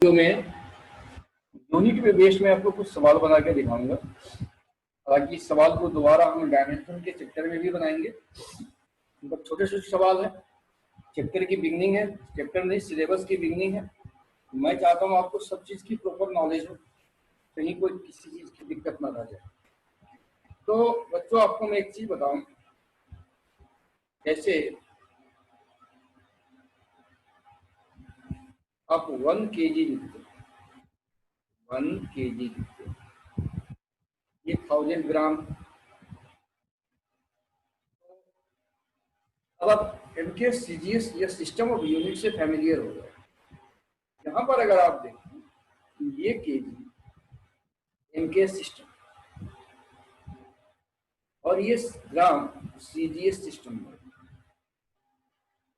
Video में unit पे based में आपको कुछ सवाल बना के दिखाऊंगा। हालांकि इस सवाल को दोबारा हम डायमेंशन के चैप्टर में भी बनाएंगे, मतलब छोटे छोटे सवाल है। चैप्टर की बिगनिंग है, चैप्टर नहीं सिलेबस की बिगनिंग है। मैं चाहता हूँ आपको सब चीज़ की प्रॉपर नॉलेज हो, कहीं कोई किसी चीज़ की दिक्कत ना रह जाए। तो बच्चों आपको मैं एक चीज़ बताऊँ, जैसे आप 1 kg लिखते हो, 1 kg लिखते हो, ये 1000 ग्राम। अब आप एमके सीजीएस या सिस्टम ऑफ यूनिट से फैमिलियर हो गए। यहाँ पर अगर आप देखें ये केजी एमके सिस्टम और ये ग्राम सीजीएस सिस्टम में,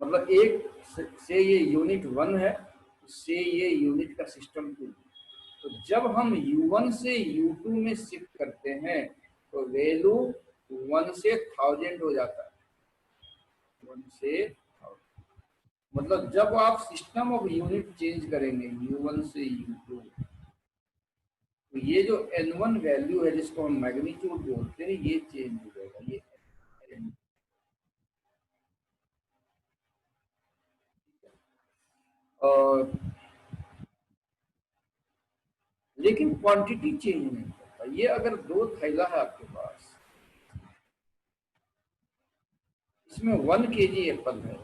मतलब एक से ये यूनिट 1 है, से ये यूनिट का सिस्टम 2। तो जब हम U1 से U2 में शिफ्ट करते हैं तो वैल्यू 1 से 1000 हो जाता है। 1 से 1000 मतलब जब आप सिस्टम ऑफ यूनिट चेंज करेंगे U1 से U2, तो ये जो N1 वैल्यू है जिसको हम मैग्नीट्यूड बोलते हैं, ये चेंज हो जाएगा। ये और लेकिन क्वांटिटी चेंज नहीं करता। ये अगर 2 थैला है आपके पास, इसमें 1 kg एप्पल है,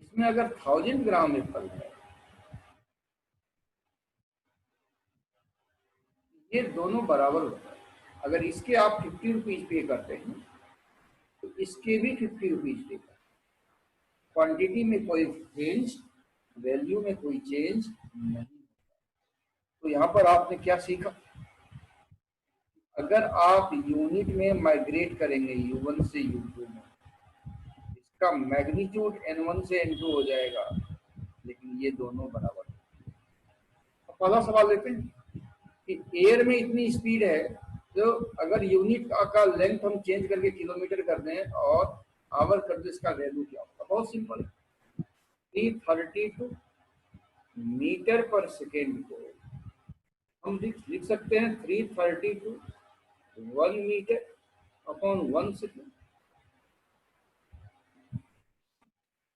इसमें अगर 1000 ग्राम एप्पल है, ये दोनों बराबर होता है। अगर इसके आप 50 रुपीज पे करते हैं तो इसके भी 50 रुपीज पे करते हैं। क्वांटिटी में कोई चेंज, वैल्यू में कोई चेंज नहीं। तो यहाँ पर आपने क्या सीखा, अगर आप यूनिट में माइग्रेट करेंगे U1 से U2 में, इसका मैग्नीट्यूड N1 से N2 हो जाएगा, लेकिन ये दोनों बराबर। तो पहला सवाल लेते हैं कि एयर में इतनी स्पीड है, तो अगर यूनिट का लेंथ हम चेंज करके किलोमीटर कर दें और आवर कर दें, इसका वैल्यू क्या होगा। बहुत सिंपल है, 332 मीटर पर सेकेंड को हम लिख सकते हैं 332 1 मीटर अपॉन 1 सेकेंड।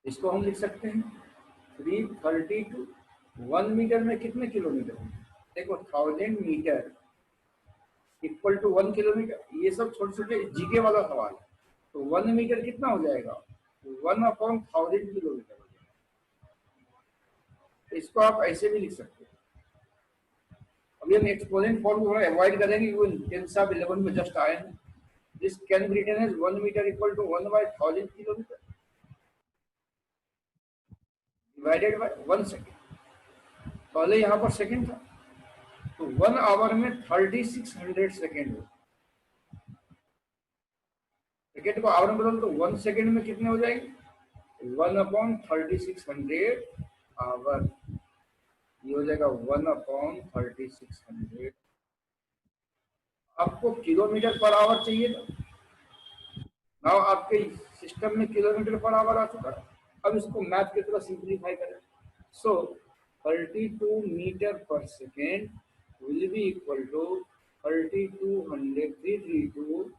इसको हम लिख सकते हैं 332 1 मीटर में कितने किलोमीटर। देखो 1000 मीटर इक्वल टू 1 किलोमीटर। ये सब छोटे छोटे जीके वाला सवाल है। तो 1 मीटर कितना हो जाएगा, 1 अपॉन 1000 किलोमीटर हो जाएगा। तो इसको आप ऐसे भी लिख सकते हैं। अभी हम एक्सपोनेंट फॉर्म को अवॉइड करेंगे, वो 1011 में जस्ट आए हैं। This can be written as 1 metre equal to 1/1000 kilometre divided by 1 second. पहले यहाँ पर सेकेंड था, तो 1 आवर में 3600 सेकेंड हो। सेकेंड को आवर में बदल तो 1 सेकेंड में कितने हो जाएंगे, 1 अपॉन 3600 आवर। ये हो जाएगा 1 अपॉन 3600। आपको किलोमीटर पर आवर चाहिए था, नाउ आपके सिस्टम में किलोमीटर पर आवर आ चुका है। अब इसको मैथ की तरह सिंप्लीफाई करें। So 32 metre per second will be equal to 332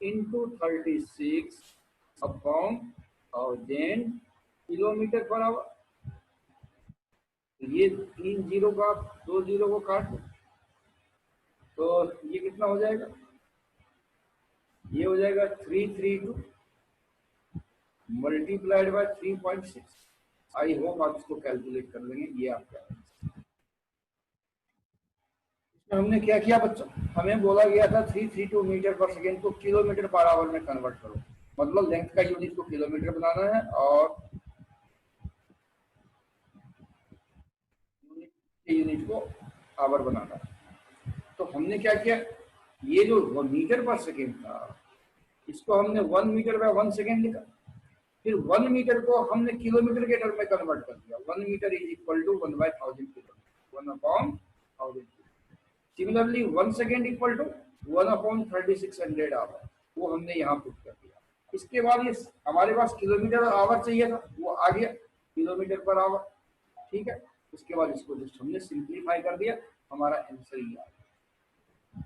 into 36 upon 1000 kilometre per hour. ये 3 जीरो का 2 जीरो को काट दो, तो ये कितना हो जाएगा, ये हो जाएगा 332 मल्टीप्लाइड बाय 3.6। आई होप आप इसको कैलकुलेट कर लेंगे। ये आपका इसमें हमने क्या किया बच्चों, हमें बोला गया था 332 मीटर पर सेकेंड को किलोमीटर पर आवर में कन्वर्ट करो। मतलब लेंथ का यूनिट को किलोमीटर बनाना है और यूनिट को आवर बनाना है। तो हमने क्या किया, ये जो मीटर पर सेकेंड था इसको हमने 1 मीटर बाय 1 सेकेंड लिखा। फिर 1 मीटर को हमने किलोमीटर के टर्म में कन्वर्ट कर दिया। 1 metre is equal to 1/1000 kilometre, 1 upon 1000। Similarly 1 second equal to 1 upon 3600 hour, वो हमने यहाँ पुट कर दिया। इसके बाद ये हमारे पास किलोमीटर और आवर चाहिए था, वो आ गया किलोमीटर पर आवर। ठीक है, उसके बाद इसको जस्ट हमने सिंप्लीफाई कर दिया, हमारा आंसर ये आ गया।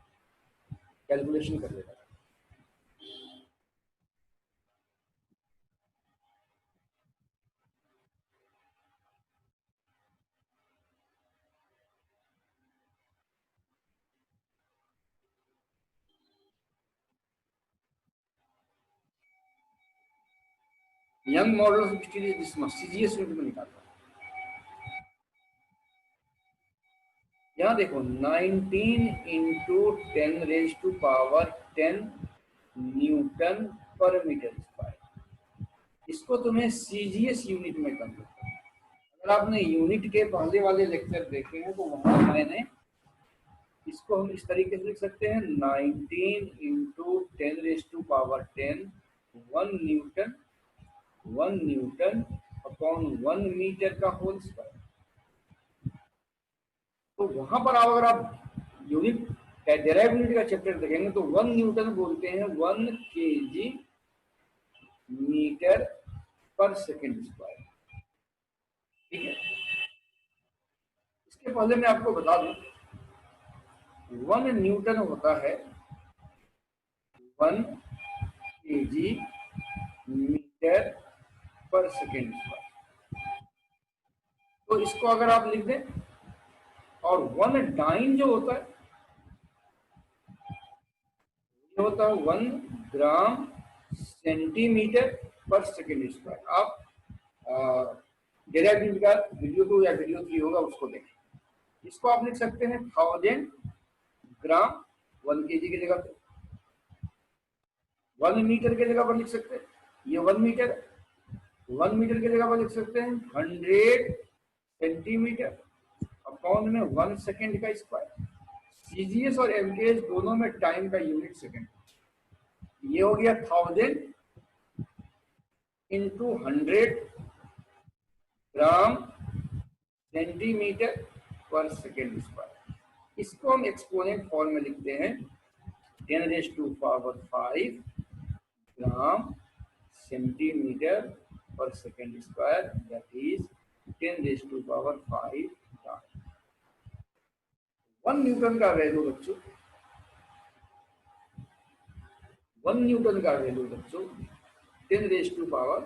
कैलकुलेशन कर लेगा। Young model of CGS unit में निकालता हूं। यहाँ देखो 19 into 10 raise to power 10 newton per metre square. इसको तुम्हें सीजीएस यूनिट में कन्वर्ट करना है। अगर आपने यूनिट के पहले वाले लेक्चर देखे हैं तो वहां मैंने इसको हम इस तरीके से लिख सकते हैं 19 into 10 raise to power 10 1 newton upon 1 metre का होल स्क्वायर। तो वहां पर अगर आप यूनिट डेराइव यूनिट का चैप्टर देखेंगे तो 1 न्यूटन बोलते हैं 1 KG metre per second square. ठीक है, इसके पहले मैं आपको बता दूं 1 न्यूटन होता है 1 KG metre per second square. तो इसको अगर आप लिख दें, और 1 डाइन जो होता है ये होता है 1 ग्राम सेंटीमीटर पर सेकेंड स्क्वायर। आप डेराइव का वीडियो 2 या वीडियो 3 होगा उसको देखें। इसको आप लिख सकते हैं 1000 ग्राम 1 केजी की जगह पे, 1 मीटर की जगह पर लिख सकते हैं ये 1 मीटर, 1 मीटर की जगह पर लिख सकते हैं 100 सेंटीमीटर अपॉन में 1 सेकेंड का स्क्वायर। सीजीएस और एमकेएस दोनों में टाइम का यूनिट सेकेंड। ये हो गया 1000 into 100 gram centimetre per second square. इसको हम एक्सपोनेंट फॉर्म में लिखते हैं 10 raise to power 5 gram centimetre per second square, that is 10 raise to power 5 gram. 1 newton का वैल्यू बच्चों, 1 न्यूटन का वैल्यू बच्चों 10 रेज़ टू पावर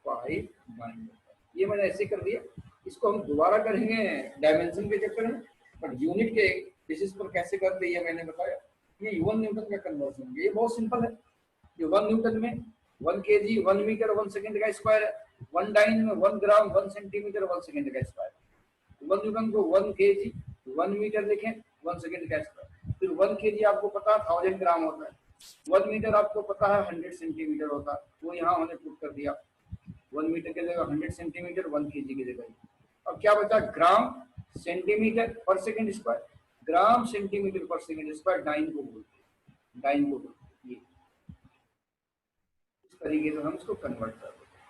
5 ग्राम। ये मैंने ऐसे कर दिया। इसको हम दोबारा करेंगे डायमेंशन के चक्कर में, बट यूनिट के बेसिस पर कैसे करते हैं ये मैंने बताया। ये 1 न्यूटन का कन्वर्जन, ये बहुत सिंपल है। ये 1 न्यूटन में 1 केजी 1 मीटर 1 सेकंड का स्क्वायर है, 1 डाइन में 1 ग्राम 1 सेंटीमीटर 1 सेकंड का स्क्वायर। 1 न्यूटन को 1 केजी 1 मीटर लिखें 1 सेकंड का स्क्वायर। फिर 1 केजी आपको पता है 1000 ग्राम होता है, 1 मीटर आपको पता है 100 सेंटीमीटर होता है, वो यहाँ हमने पुट कर दिया। 1 मीटर की जगह 100 सेंटीमीटर, 1 केजी की जगह। अब क्या बचा, ग्राम सेंटीमीटर पर सेकंड स्क्वायर। ग्राम सेंटीमीटर पर सेकंड स्क्वायर डाइन को बोलते हैं, डाइन को बोलते हैं। इस तरीके से हम इसको कन्वर्ट कर देते हैं।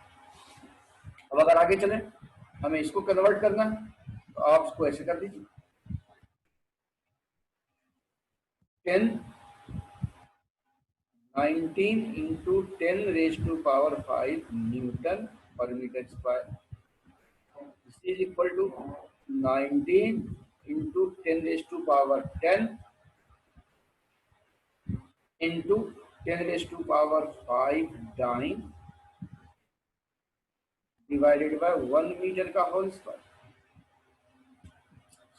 अब अगर आगे चलें, हमें इसको कन्वर्ट करना है तो आप इसको ऐसे कर दीजिए 19 into 10 raise to power 5 newton per metre square is equal to 19 into 10 raised to power 10 into 10 raised to power 5 dyne divided by 1 meter का whole square.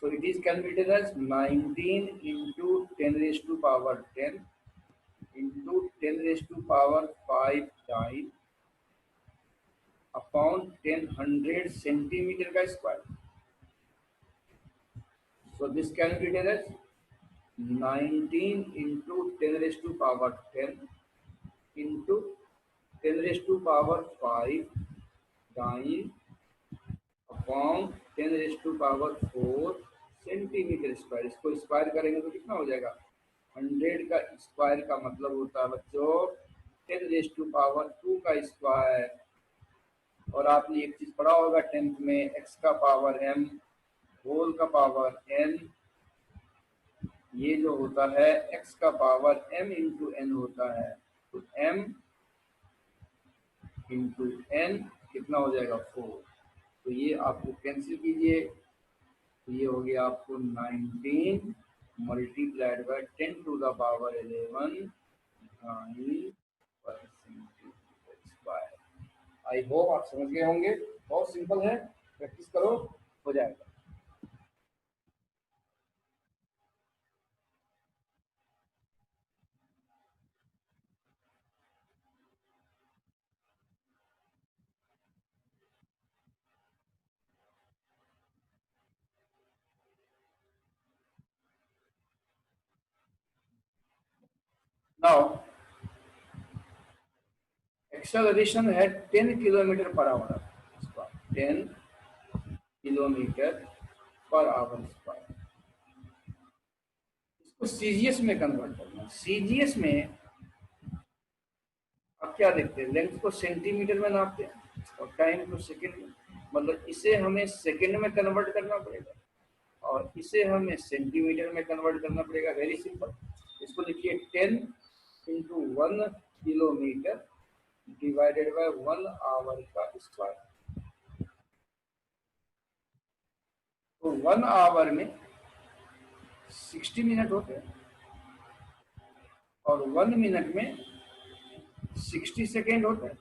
So it is calculated as 19 into 10 raised to power 10 into 10 raised to power 5 dyne upon 100 centimeter का square. So this calculated as 19 into 10 raised to power 10 into 10 raised to power 5 dyne upon 10 raised to power 4 centimetre square. इसको square करेंगे तो कितना हो जाएगा, 100 का square का मतलब होता है बच्चों 10 raised to power 2 का स्क्वायर। और आपने एक चीज पढ़ा होगा 10th में, x का पावर m होल का पावर n, ये जो होता है x का पावर m इंटू n होता है। तो m इंटू एन कितना हो जाएगा 4। तो ये आपको कैंसिल कीजिए, तो ये हो गया आपको 19 multiplied by 10 to the power 11 square. I hope आप समझ गए होंगे, बहुत सिंपल है, प्रैक्टिस करो हो जाएगा। नाउ एक्सेलरेशन है 10 kilometre per our, 10 kilometre per our square. इसको सीजीएस में कन्वर्ट करना। सीजीएस में आप क्या देखते हैं, लेंथ को सेंटीमीटर में नापते हैं और टाइम को सेकंड में, मतलब इसे हमें सेकंड में कन्वर्ट करना पड़ेगा और इसे हमें सेंटीमीटर में कन्वर्ट करना पड़ेगा। Very simple. इसको लिखिए 10 into 1 kilometre divided by 1 hour का स्क्वायर। तो 1 आवर में 60 मिनट होते हैं और 1 मिनट में 60 सेकेंड होते हैं।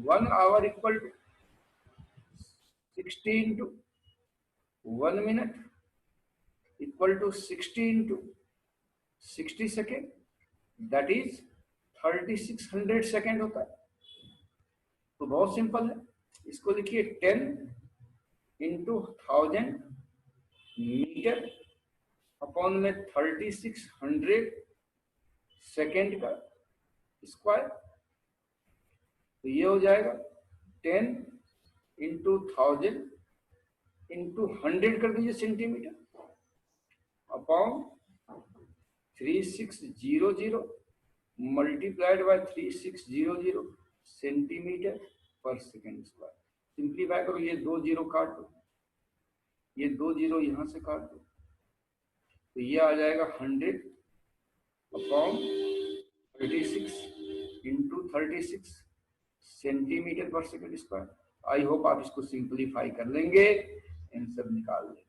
1 hour equal to 60 into 1 minute equal to 60 into 60 second, that is 3600 second होता है। तो बहुत सिंपल है, इसको लिखिए 10 इंटू 1000 मीटर अपॉन में 3600 सेकेंड का स्क्वायर। तो ये हो जाएगा 10 इंटू 1000 इंटू 100 कर दीजिए centimetre upon 3600 multiplied by 3600 centimetre per second square. Simplify करो, ये 2 जीरो काट दो, ये 2 जीरो यहां से काट दो, तो ये आ जाएगा 100 upon 36 into 36 centimetre per second square. I hope आप इसको सिंप्लीफाई कर लेंगे, आंसर निकाल लेंगे।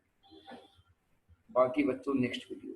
बाकी बच्चों नेक्स्ट वीडियो